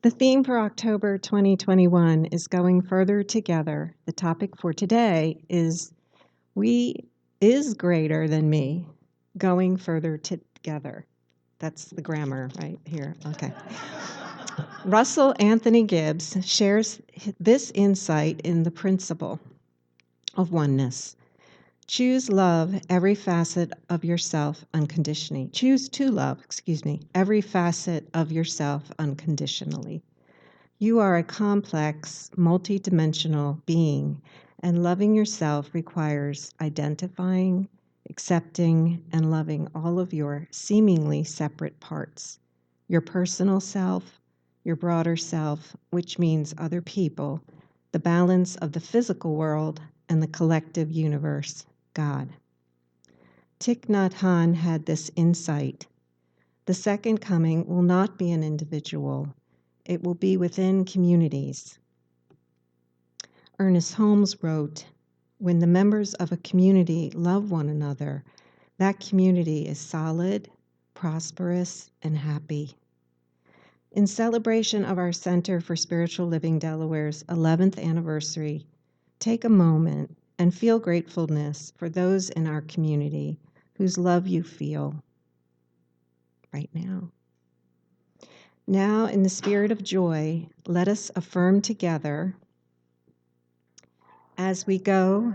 The theme for October 2021 is Going Further Together. The topic for today is We is greater than me, going further together. That's the grammar right here. Okay. Russell Anthony Gibbs shares this insight in the Principle of Oneness. Choose love every facet of yourself unconditionally. Choose to love, every facet of yourself unconditionally. You are a complex, multidimensional being, and loving yourself requires identifying, accepting, and loving all of your seemingly separate parts. Your personal self, your broader self, which means other people, the balance of the physical world, and the collective universe, God. Thich Nhat Hanh had this insight. The second coming will not be an individual. It will be within communities. Ernest Holmes wrote, when the members of a community love one another, that community is solid, prosperous, and happy. In celebration of our Center for Spiritual Living Delaware's 11th anniversary, take a moment and feel gratefulness for those in our community whose love you feel right now. Now, in the spirit of joy, let us affirm together as we go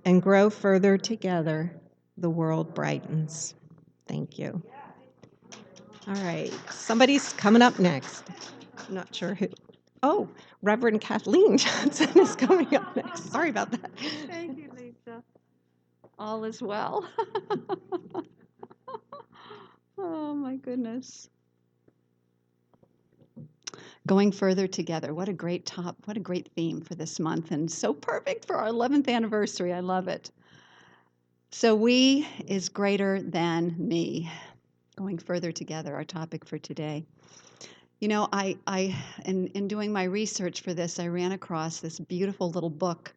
and grow further together, the world brightens. Thank you. All right, somebody's coming up next. I'm not sure who. Oh, Reverend Kathleen Johnson is coming up next. Sorry about that. Thank you, Lisa. All is well. Oh, my goodness. Going further together. What a great theme for this month, and so perfect for our 11th anniversary. I love it. So we is greater than me. Going further together, our topic for today. You know, in doing my research for this, I ran across this beautiful little book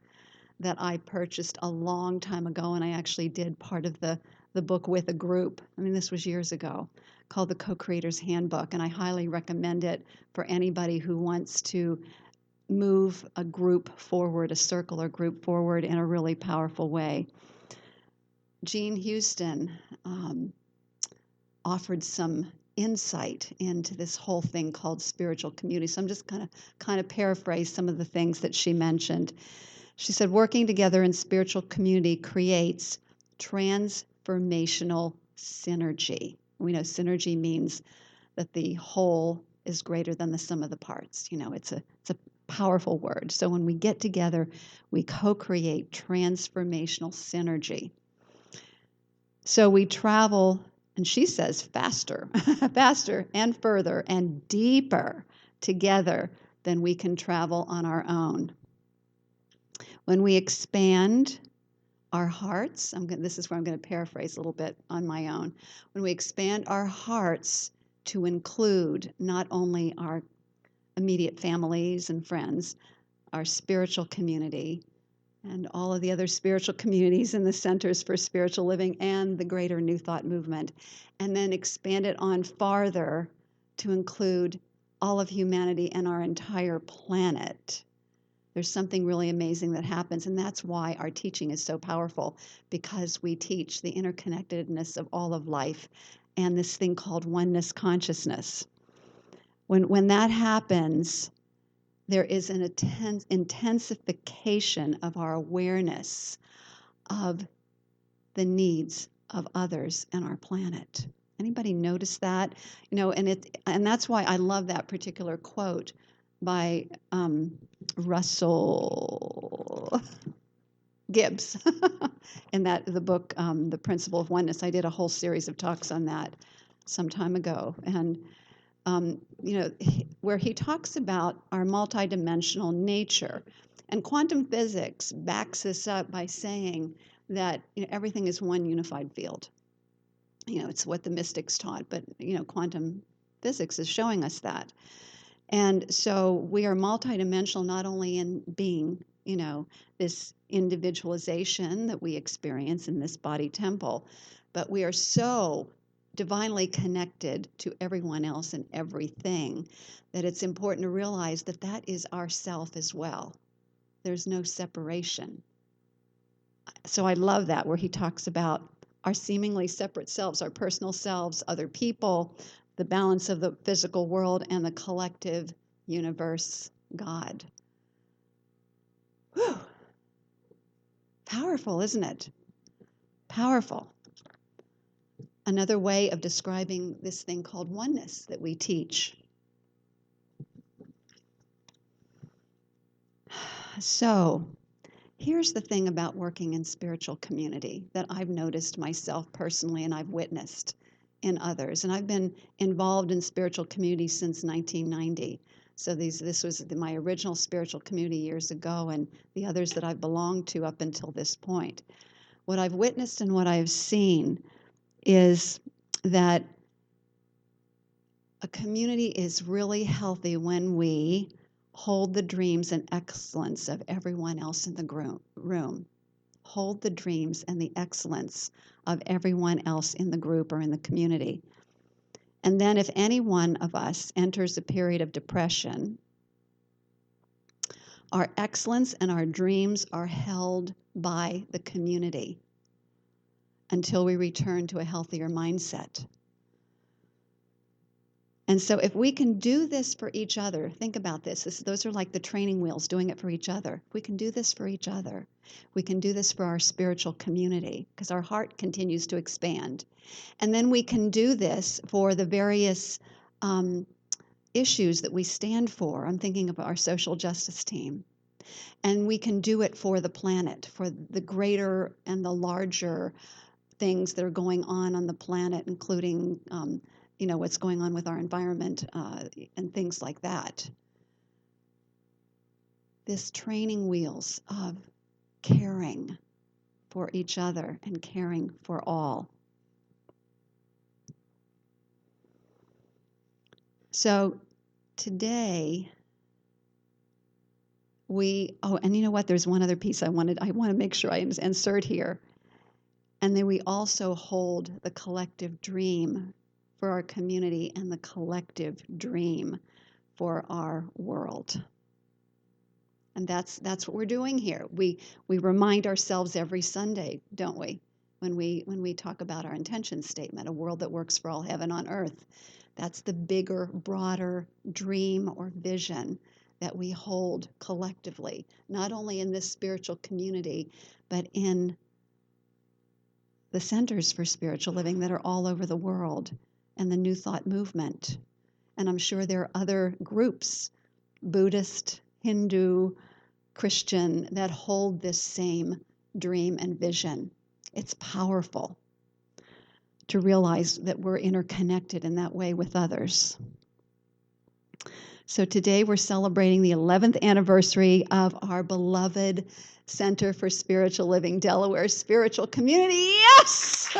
that I purchased a long time ago, and I actually did part of the book with a group. I mean, this was years ago, called the Co-Creators Handbook, and I highly recommend it for anybody who wants to move a group forward, a circle or group forward in a really powerful way. Jean Houston offered some insight into this whole thing called spiritual community. So I'm just kind of paraphrase some of the things that she mentioned. She said, working together in spiritual community creates transformational synergy. We know synergy means that the whole is greater than the sum of the parts. You know, it's a powerful word. So when we get together, we co-create transformational synergy. So we travel, and she says faster, faster and further and deeper together than we can travel on our own. When we expand our hearts, this is where I'm going to paraphrase a little bit on my own. When we expand our hearts to include not only our immediate families and friends, our spiritual community, and all of the other spiritual communities in the Centers for Spiritual Living and the greater New Thought movement, and then expand it on farther to include all of humanity and our entire planet. There's something really amazing that happens, and that's why our teaching is so powerful, because we teach the interconnectedness of all of life and this thing called Oneness Consciousness. When that happens, there is an intensification of our awareness of the needs of others and our planet. Anybody notice that? You know, and that's why I love that particular quote by Russell Gibbs in the book, The Principle of Oneness. I did a whole series of talks on that some time ago, and you know, where he talks about our multidimensional nature, and quantum physics backs this up by saying that, you know, everything is one unified field. You know, it's what the mystics taught, but, you know, quantum physics is showing us that. And so we are multidimensional not only in being, you know, this individualization that we experience in this body temple, but we are so divinely connected to everyone else and everything, that it's important to realize that that is our self as well. There's no separation. So I love that, where he talks about our seemingly separate selves, our personal selves, other people, the balance of the physical world, and the collective universe, God. Whew. Powerful, isn't it? Powerful. Another way of describing this thing called oneness that we teach. So, here's the thing about working in spiritual community that I've noticed myself personally and I've witnessed in others. And I've been involved in spiritual community since 1990. So this was my original spiritual community years ago, and the others that I've belonged to up until this point. What I've witnessed and what I've seen is that a community is really healthy when we hold the dreams and excellence of everyone else in the room. Hold the dreams and the excellence of everyone else in the group or in the community. And then if any one of us enters a period of depression, our excellence and our dreams are held by the community until we return to a healthier mindset. And so if we can do this for each other, think about this. Those are like the training wheels, doing it for each other. If we can do this for each other, we can do this for our spiritual community, because our heart continues to expand. And then we can do this for the various issues that we stand for. I'm thinking of our social justice team. And we can do it for the planet, for the greater and the larger things that are going on the planet, including what's going on with our environment and things like that. This training wheels of caring for each other and caring for all. So today and you know what? There's one other piece I want to make sure I insert here. And then we also hold the collective dream for our community and the collective dream for our world. And that's what we're doing here. We remind ourselves every Sunday, don't we? When we talk about our intention statement, a world that works for all, heaven on earth. That's the bigger, broader dream or vision that we hold collectively, not only in this spiritual community, but in the centers for spiritual living that are all over the world, and the New Thought movement. And I'm sure there are other groups, Buddhist, Hindu, Christian, that hold this same dream and vision. It's powerful to realize that we're interconnected in that way with others. So today we're celebrating the 11th anniversary of our beloved Center for Spiritual Living, Delaware Spiritual Community. Yes!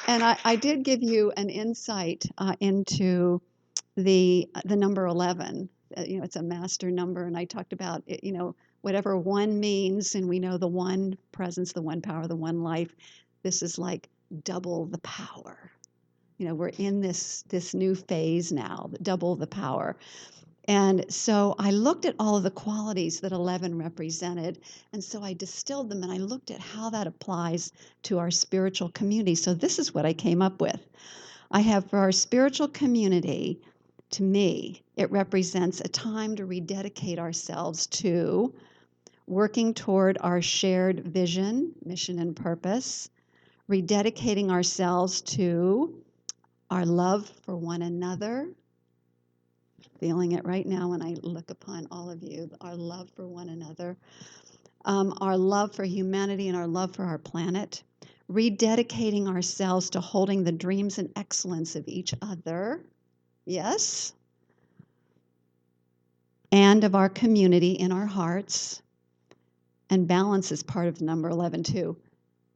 And I did give you an insight into the number 11. It's a master number, and I talked about whatever one means, and we know the one presence, the one power, the one life. This is like double the power. We're in this new phase now, double the power. And so I looked at all of the qualities that 11 represented, and so I distilled them and I looked at how that applies to our spiritual community. So this is what I came up with. I have for our spiritual community, to me, it represents a time to rededicate ourselves to working toward our shared vision, mission, and purpose, rededicating ourselves to our love for one another, feeling it right now when I look upon all of you, our love for one another, our love for humanity and our love for our planet, rededicating ourselves to holding the dreams and excellence of each other, yes, and of our community in our hearts. And balance is part of number 11 too.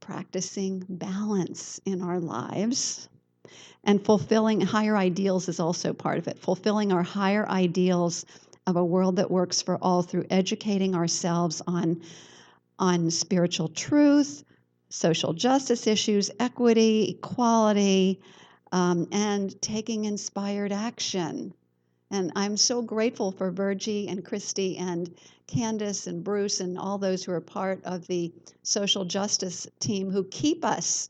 Practicing balance in our lives. And fulfilling higher ideals is also part of it. Fulfilling our higher ideals of a world that works for all through educating ourselves on spiritual truth, social justice issues, equity, equality, and taking inspired action. And I'm so grateful for Virgie and Christy and Candace and Bruce and all those who are part of the social justice team who keep us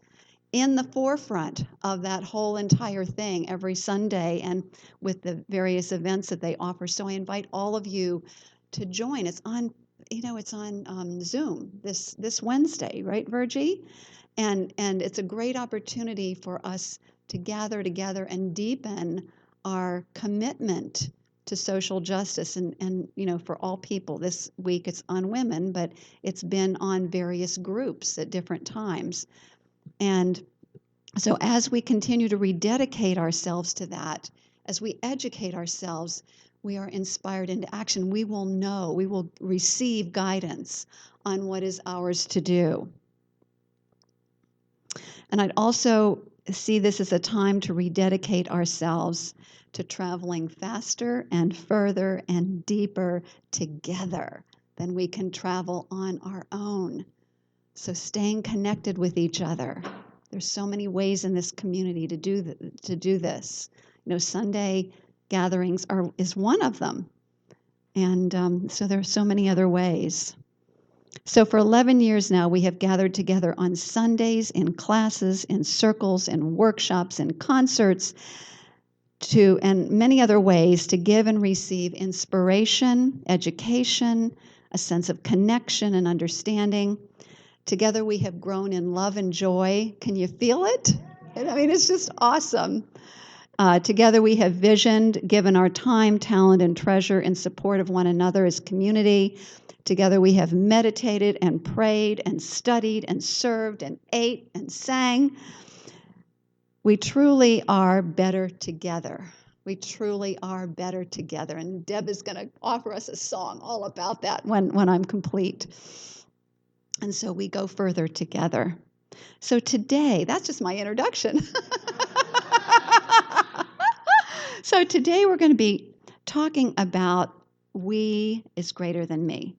in the forefront of that whole entire thing every Sunday and with the various events that they offer. So I invite all of you to join. It's on, it's on Zoom this Wednesday, right, Virgie? And it's a great opportunity for us to gather together and deepen our commitment to social justice and for all people. This week it's on women, but it's been on various groups at different times. And so as we continue to rededicate ourselves to that, as we educate ourselves, we are inspired into action. We will know, we will receive guidance on what is ours to do. And I'd also see this as a time to rededicate ourselves to traveling faster and further and deeper together than we can travel on our own. So staying connected with each other. There's so many ways in this community to do this. Sunday gatherings is one of them. And so there are so many other ways. So for 11 years now, we have gathered together on Sundays in classes, in circles, in workshops, in concerts, and many other ways to give and receive inspiration, education, a sense of connection and understanding. Together we have grown in love and joy. Can you feel it? I mean, it's just awesome. Together we have visioned, given our time, talent, and treasure in support of one another as community. Together we have meditated and prayed and studied and served and ate and sang. We truly are better together. We truly are better together. And Deb is going to offer us a song all about that when I'm complete. And so we go further together. So today, that's just my introduction. So today we're going to be talking about we is greater than me.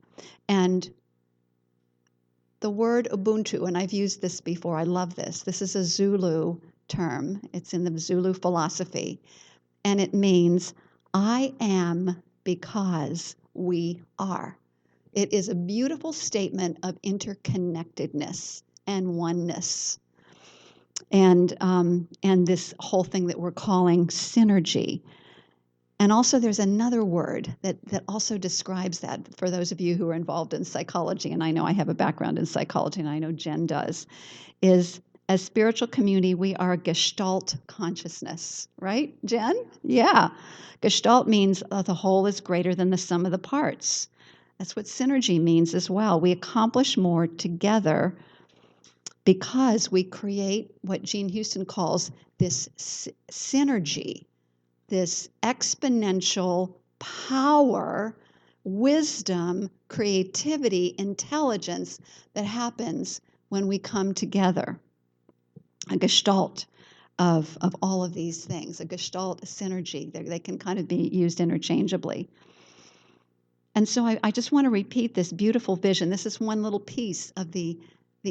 And the word Ubuntu, and I've used this before, I love this. This is a Zulu term. It's in the Zulu philosophy. And it means, I am because we are. It is a beautiful statement of interconnectedness and oneness. And this whole thing that we're calling synergy. And also there's another word that also describes that for those of you who are involved in psychology, and I know I have a background in psychology, and I know Jen does, is as spiritual community, we are gestalt consciousness, right, Jen? Yeah. Gestalt means the whole is greater than the sum of the parts. That's what synergy means as well. We accomplish more together because we create what Jean Houston calls this synergy, this exponential power, wisdom, creativity, intelligence that happens when we come together. A gestalt of all of these things, a gestalt, a synergy. They can kind of be used interchangeably. And so I just want to repeat this beautiful vision. This is one little piece of the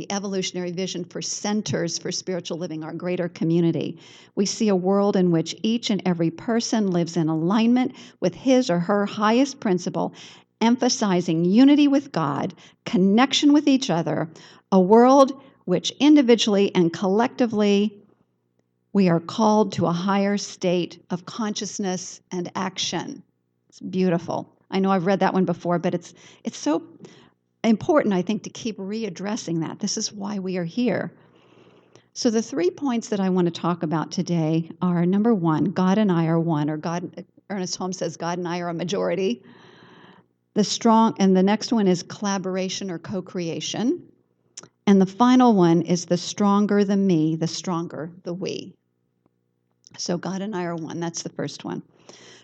evolutionary vision for centers for spiritual living, our greater community. We see a world in which each and every person lives in alignment with his or her highest principle, emphasizing unity with God, connection with each other, a world which individually and collectively we are called to a higher state of consciousness and action. It's beautiful. I know I've read that one before, but it's so important, I think, to keep readdressing that. This is why we are here. So the 3 points that I want to talk about today are, number one, God and I are one, or Ernest Holmes says God and I are a majority. And the next one is collaboration or co-creation. And the final one is the stronger the me, the stronger the we. So God and I are one. That's the first one.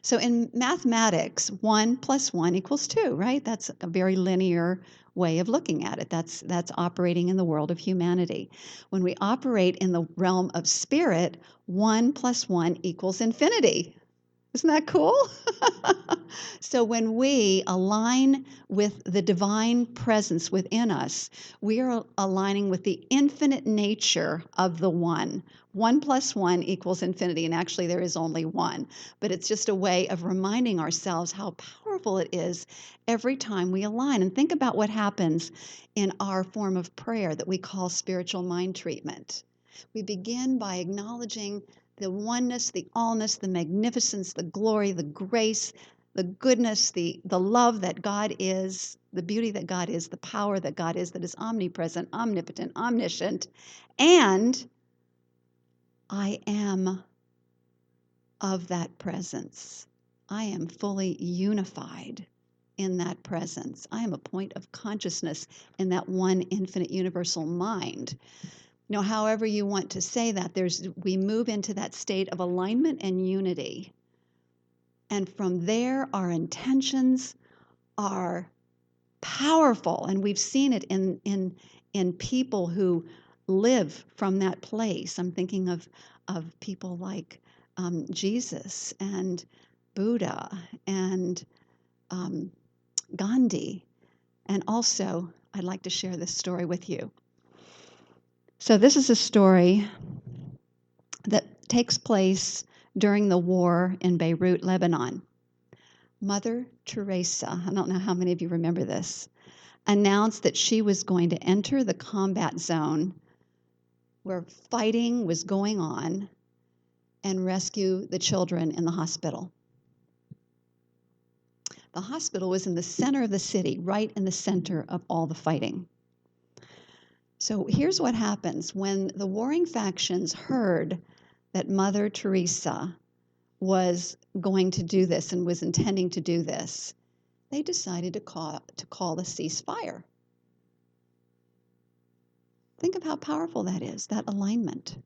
So in mathematics, 1 + 1 = 2, right? That's a very linear way of looking at it. That's operating in the world of humanity. When we operate in the realm of spirit, 1 + 1 = infinity. Isn't that cool? So when we align with the divine presence within us, we are aligning with the infinite nature of the one. 1 + 1 = infinity, and actually there is only one. But it's just a way of reminding ourselves how powerful it is every time we align. And think about what happens in our form of prayer that we call spiritual mind treatment. We begin by acknowledging the oneness, the allness, the magnificence, the glory, the grace, the goodness, the love that God is, the beauty that God is, the power that God is, that is omnipresent, omnipotent, omniscient, and I am of that presence. I am fully unified in that presence. I am a point of consciousness in that one infinite universal mind. However you want to say that, we move into that state of alignment and unity. And from there, our intentions are powerful. And we've seen it in people who live from that place. I'm thinking of people like Jesus and Buddha and Gandhi. And also, I'd like to share this story with you. So this is a story that takes place during the war in Beirut, Lebanon. Mother Teresa, I don't know how many of you remember this, announced that she was going to enter the combat zone where fighting was going on and rescue the children in the hospital. The hospital was in the center of the city, right in the center of all the fighting. So here's what happens. When the warring factions heard that Mother Teresa was going to do this and was intending to do this, they decided to call a ceasefire. Think of how powerful that is, that alignment.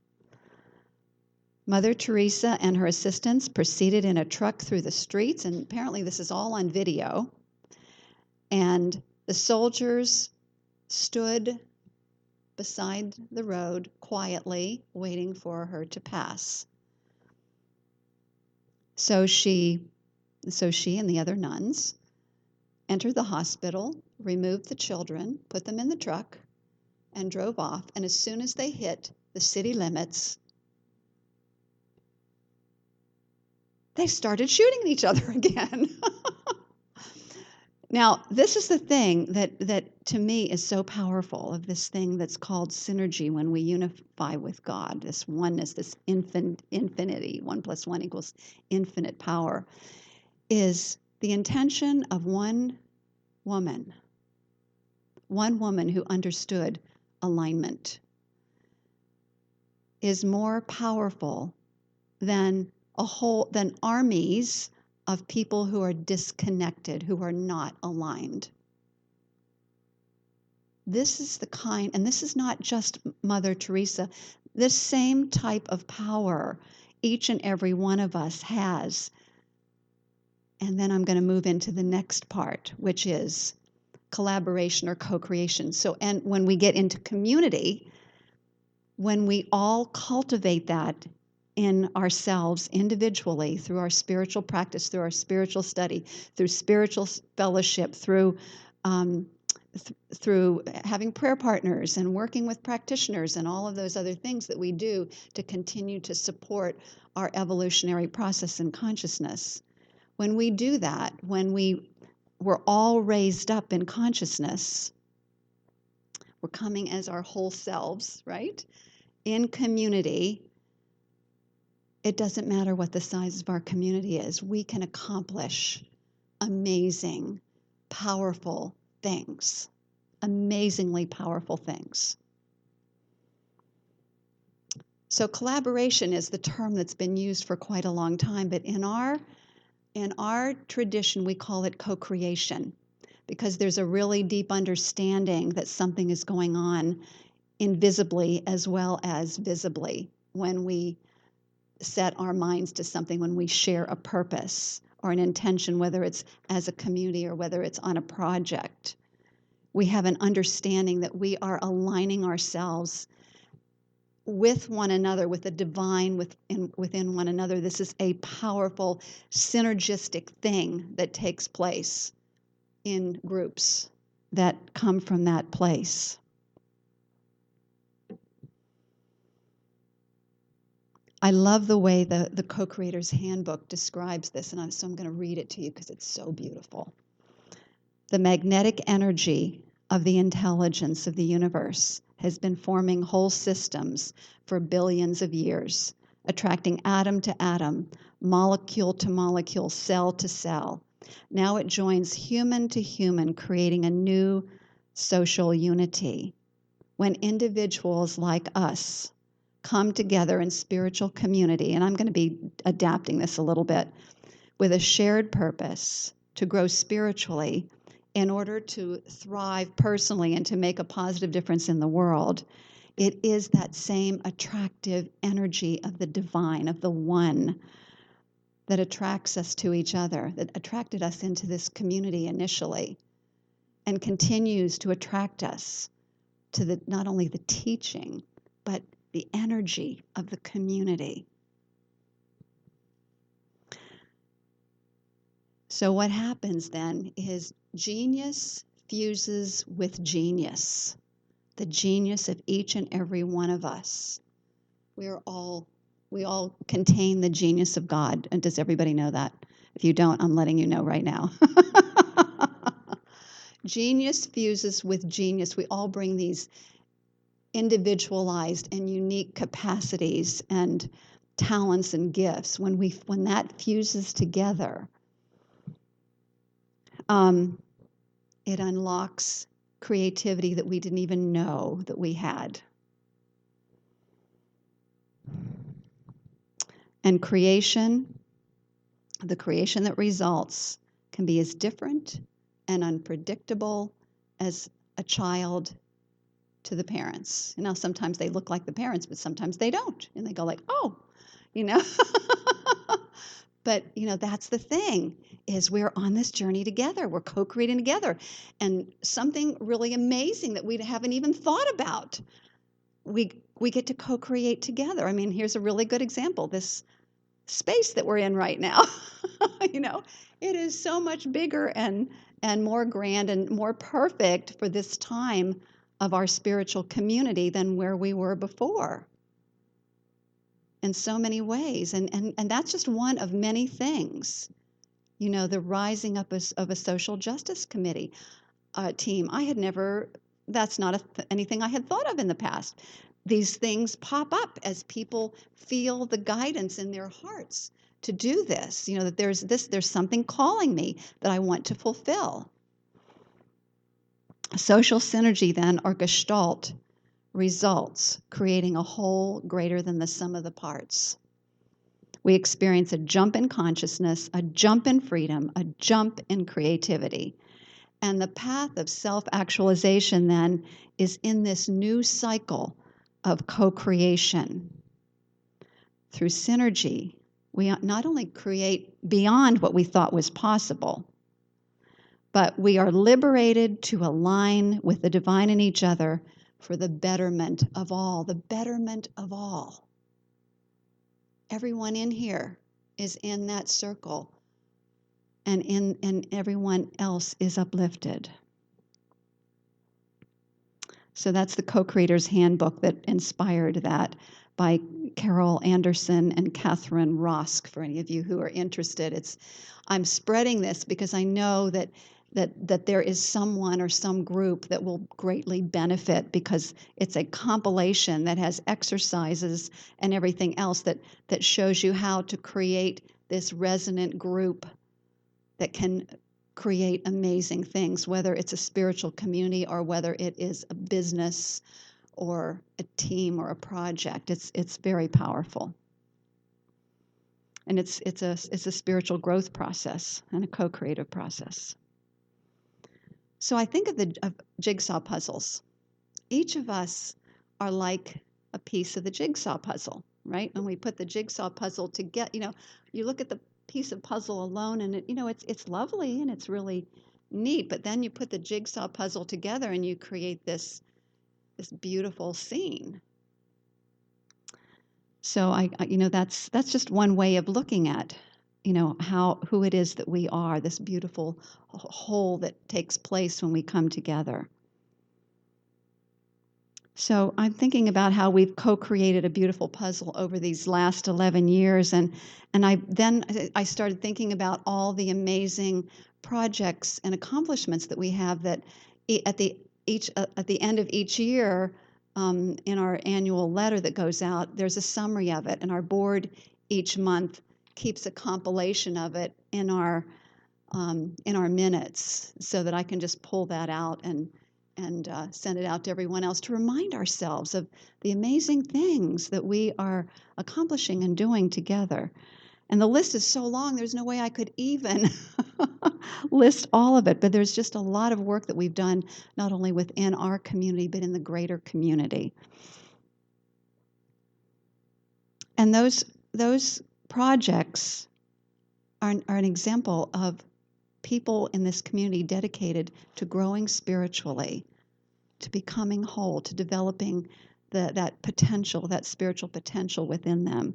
Mother Teresa and her assistants proceeded in a truck through the streets, and apparently this is all on video, and the soldiers stood beside the road quietly waiting for her to pass. So she and the other nuns entered the hospital, removed the children, put them in the truck, and drove off. And as soon as they hit the city limits, they started shooting at each other again. Now, this is the thing that to me is so powerful of this thing that's called synergy when we unify with God, this oneness, this infinity, 1 + 1 = infinite power, is the intention of one woman who understood alignment is more powerful than armies of people who are disconnected, who are not aligned. This is the kind, and this is not just Mother Teresa, this same type of power each and every one of us has. And then I'm going to move into the next part, which is collaboration or co-creation. So, and when we get into community, when we all cultivate that in ourselves individually through our spiritual practice, through our spiritual study, through spiritual fellowship, through having prayer partners and working with practitioners and all of those other things that we do to continue to support our evolutionary process in consciousness. When we do that, when we're all raised up in consciousness, we're coming as our whole selves, right? In community, it doesn't matter what the size of our community is. We can accomplish amazing, powerful things, amazingly powerful things. So collaboration is the term that's been used for quite a long time, but in our tradition, we call it co-creation because there's a really deep understanding that something is going on invisibly as well as visibly when we set our minds to something, when we share a purpose or an intention, whether it's as a community or whether it's on a project. We have an understanding that we are aligning ourselves with one another, with the divine within one another. This is a powerful synergistic thing that takes place in groups that come from that place. I love the way the Co-Creators Handbook describes this, and so I'm going to read it to you because it's so beautiful. The magnetic energy of the intelligence of the universe has been forming whole systems for billions of years, attracting atom to atom, molecule to molecule, cell to cell. Now it joins human to human, creating a new social unity. When individuals like us come together in spiritual community, and I'm going to be adapting this a little bit, with a shared purpose to grow spiritually, in order to thrive personally and to make a positive difference in the world, it is that same attractive energy of the divine, of the one, that attracts us to each other, that attracted us into this community initially, and continues to attract us to not only the teaching, but the energy of the community. So what happens then is genius fuses with genius, the genius of each and every one of us. We all contain the genius of God. And does everybody know that? If you don't, I'm letting you know right now. Genius fuses with genius. We all bring these individualized and unique capacities and talents and gifts. When that fuses together, it unlocks creativity that we didn't even know that we had. And the creation that results, can be as different and unpredictable as a child to the parents. You know, sometimes they look like the parents, but sometimes they don't. And they go like, oh, you know. But, you know, that's the thing, is we're on this journey together. We're co-creating together. And something really amazing that we haven't even thought about, we get to co-create together. I mean, here's a really good example. This space that we're in right now, you know, it is so much bigger and more grand and more perfect for this time of our spiritual community than where we were before. In so many ways. And that's just one of many things. You know, the rising up of a social justice committee team. That's not anything I had thought of in the past. These things pop up as people feel the guidance in their hearts to do this. You know, that there's something calling me that I want to fulfill. Social synergy then, or gestalt, results, creating a whole greater than the sum of the parts. We experience a jump in consciousness, a jump in freedom, a jump in creativity. And the path of self-actualization then is in this new cycle of co-creation. Through synergy, we not only create beyond what we thought was possible, but we are liberated to align with the divine in each other for the betterment of all, the betterment of all. Everyone in here is in that circle, and everyone else is uplifted. So that's the Co-Creators Handbook that inspired that, by Carol Anderson and Catherine Rosk, for any of you who are interested. I'm spreading this because I know that there is someone or some group that will greatly benefit, because it's a compilation that has exercises and everything else that shows you how to create this resonant group that can create amazing things, whether it's a spiritual community or whether it is a business or a team or a project. It's very powerful. And it's a spiritual growth process and a co-creative process. So I think of jigsaw puzzles. Each of us are like a piece of the jigsaw puzzle, right? And we put the jigsaw puzzle together. You know, you look at the piece of puzzle alone, and it's lovely and it's really neat. But then you put the jigsaw puzzle together, and you create this beautiful scene. So that's just one way of looking at, who it is that we are, this beautiful whole that takes place when we come together. So I'm thinking about how we've co-created a beautiful puzzle over these last 11 years, and I started thinking about all the amazing projects and accomplishments that we have that at the end of each year, in our annual letter that goes out, there's a summary of it, and our board each month keeps a compilation of it in our minutes, so that I can just pull that out and send it out to everyone else to remind ourselves of the amazing things that we are accomplishing and doing together. And the list is so long, there's no way I could even list all of it, but there's just a lot of work that we've done, not only within our community, but in the greater community. And those projects are an example of people in this community dedicated to growing spiritually, to becoming whole, to developing that potential, that spiritual potential within them,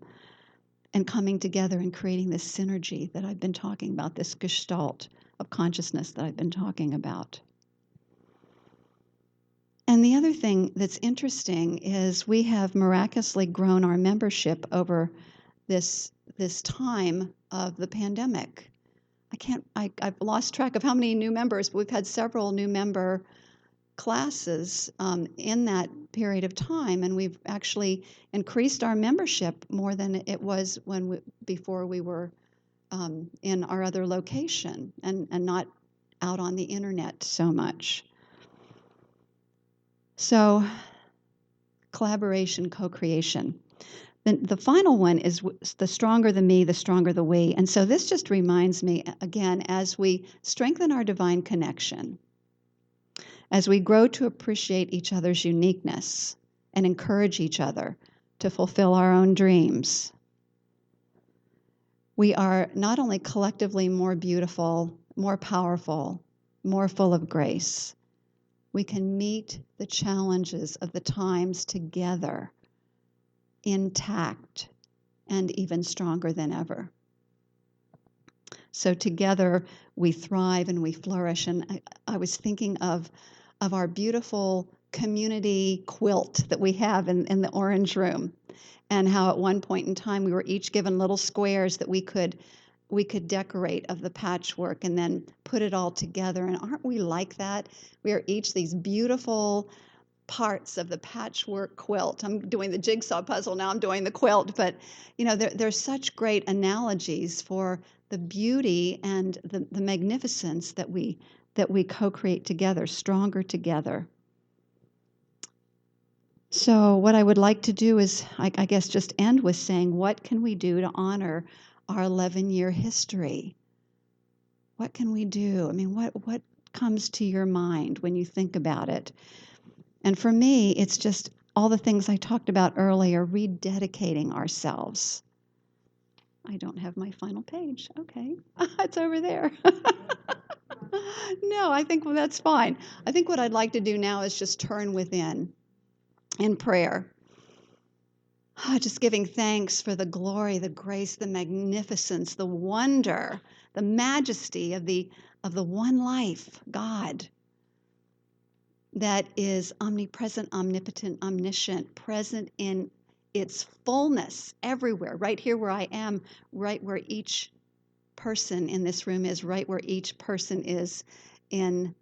and coming together and creating this synergy that I've been talking about, this gestalt of consciousness that I've been talking about. And the other thing that's interesting is we have miraculously grown our membership over this time of the pandemic. I've lost track of how many new members, but we've had several new member classes in that period of time, and we've actually increased our membership more than it was before we were in our other location and not out on the internet so much. So, collaboration, co-creation. The final one is the stronger the me, the stronger the we. And so this just reminds me, again, as we strengthen our divine connection, as we grow to appreciate each other's uniqueness and encourage each other to fulfill our own dreams, we are not only collectively more beautiful, more powerful, more full of grace, we can meet the challenges of the times together, intact and even stronger than ever. So together we thrive and we flourish. And I was thinking of our beautiful community quilt that we have in the orange room, and how at one point in time we were each given little squares that we could decorate of the patchwork and then put it all together. And aren't we like that? We are each these beautiful parts of the patchwork quilt. I'm doing the jigsaw puzzle now, I'm doing the quilt, but there's such great analogies for the beauty and the magnificence that we co-create together, stronger together. So what I would like to do is, I guess, just end with saying, what can we do to honor our 11-year history? What can we do? I mean, what comes to your mind when you think about it? And for me, it's just all the things I talked about earlier, rededicating ourselves. I don't have my final page. Okay, it's over there. No, I think that's fine. I think what I'd like to do now is just turn within in prayer. Just giving thanks for the glory, the grace, the magnificence, the wonder, the majesty of the one life, God, that is omnipresent, omnipotent, omniscient, present in its fullness everywhere, right here where I am, right where each person in this room is, right where each person is in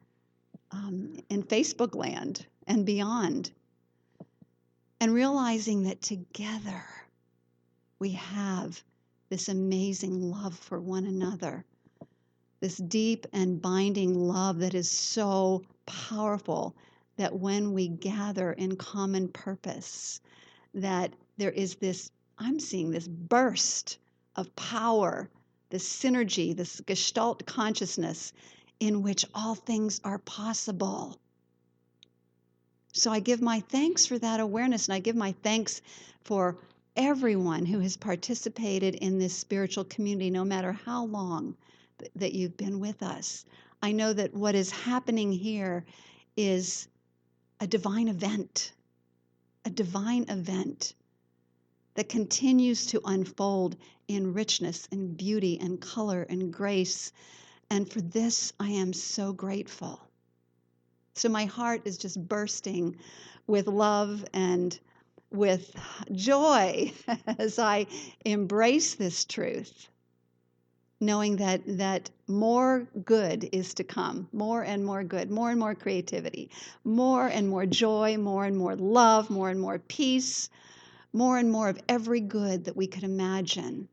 Facebook land and beyond. And realizing that together we have this amazing love for one another, this deep and binding love that is so powerful, that when we gather in common purpose, that there is this, I'm seeing this burst of power, this synergy, this gestalt consciousness in which all things are possible. So I give my thanks for that awareness, and I give my thanks for everyone who has participated in this spiritual community, no matter how long that you've been with us. I know that what is happening here is a divine event, that continues to unfold in richness and beauty and color and grace. And for this, I am so grateful. So my heart is just bursting with love and with joy as I embrace this truth, knowing that more good is to come, more and more good, more and more creativity, more and more joy, more and more love, more and more peace, more and more of every good that we could imagine.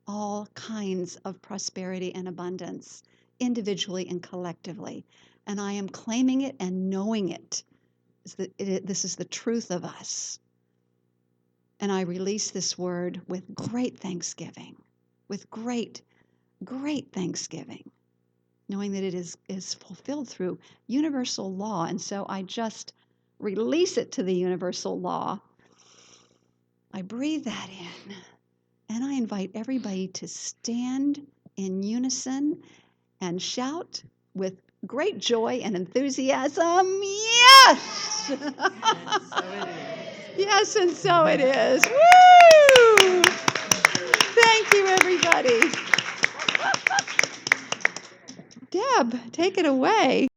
All kinds of prosperity and abundance, individually and collectively. And I am claiming it and knowing it. This is the truth of us. And I release this word with great thanksgiving, with great, great thanksgiving, knowing that it is fulfilled through universal law. And so I just release it to the universal law. I breathe that in. And I invite everybody to stand in unison and shout with great joy and enthusiasm, yes! And so it is. Yes, and so it is. Woo! Thank you, everybody. Deb, take it away.